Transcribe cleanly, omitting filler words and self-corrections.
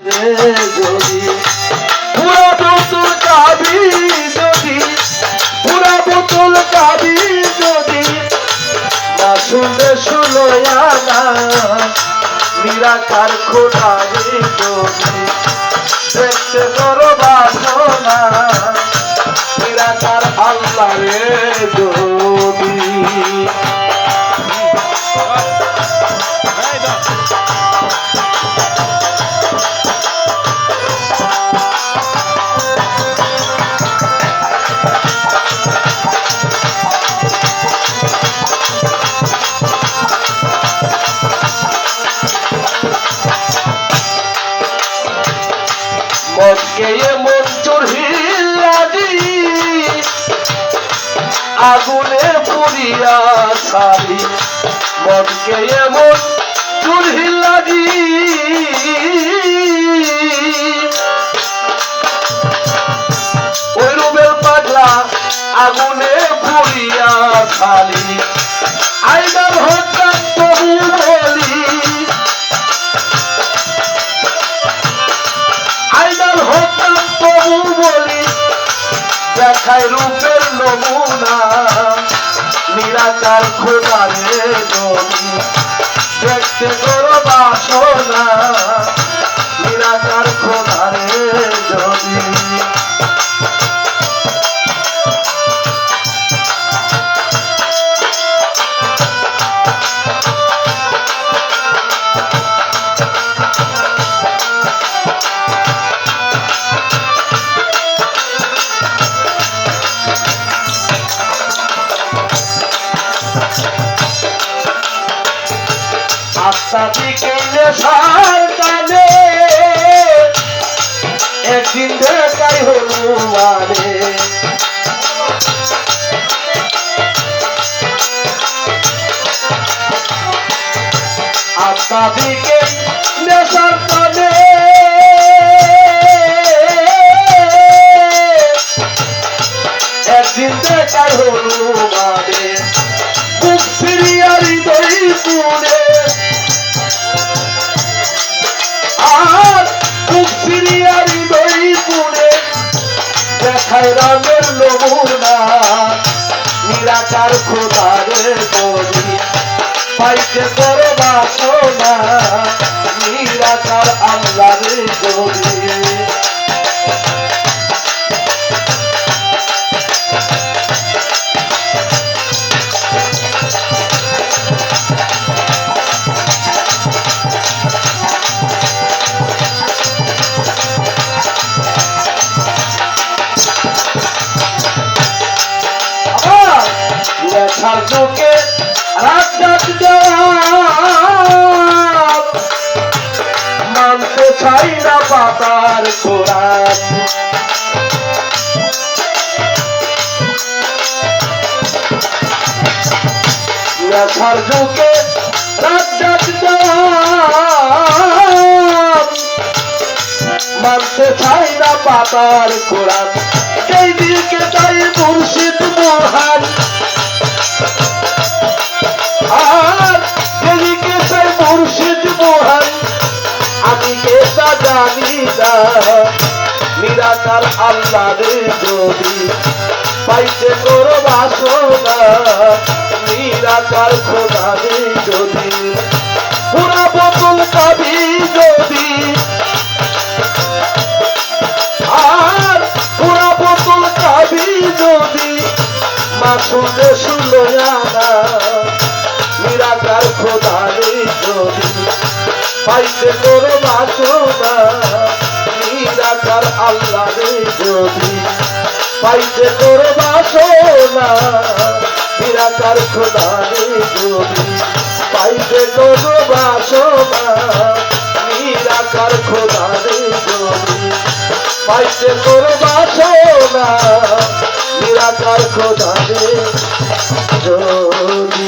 যদি পুরা বোতল কাবি যদি পুরা বোতল কাবি যদি শুনলে শুনো না নিরাকার খোদারে যদি দেখতে করো বাসনা নিরাকার আল্লাহ রে যদি মনকে এমন চড়িয়াছি আগুনে পুড়িয়া ছাড়ি মনকে এমন চড়িয়াছি ওই রুবেল পাগলা আগুনে পুড়িয়া ছাড়ি আইনার হত্যা তবু বলি দেখায় রূপের নমুনা নিরাকার খোদারে যদি দেখতে করো বাসনা নিরাকার খোদারে যদি আস্তাদিকে নেশার টানে একদিন দেখাই হলুমারে আস্তাদিকে নেশার টানে একদিন দেখাই হলুমারে বুক ফিরিয়া হৃদয় পুরে দেখায় রামের নমুনা নিরাকার খোদারে যদি পাইতে করো বাসনা নিরাকার আল্লাহরে যদি সার্জকে রাত মানতে চাই না পাতার খোরাক সার্জকে রাত মানতে চাই না পাতার খোরাক সেই দিকে চাই মুর্শিদ মহান আর যেদিকে চাই মুর্শিদ মহান আমি কে তা জানি না নিরাকার আল্লাহরে যদি পাইতে করো বাসনা নিরাকার খোদারে যদি পুরা বোতল কাবি যদি আর পুরা বোতল কাবি যদি শুনলে শুনলো না নিরাকার খোদারে যদি পাইতে করো বাসনা নিরাকার আল্লাহরে যদি পাইতে করো বাসনা নিরাকার খোদারে যদি পাইতে করো বাসনা নিরাকার খোদারে যদি পাইতে করো বাসনা নিরাকার খোদারে যদি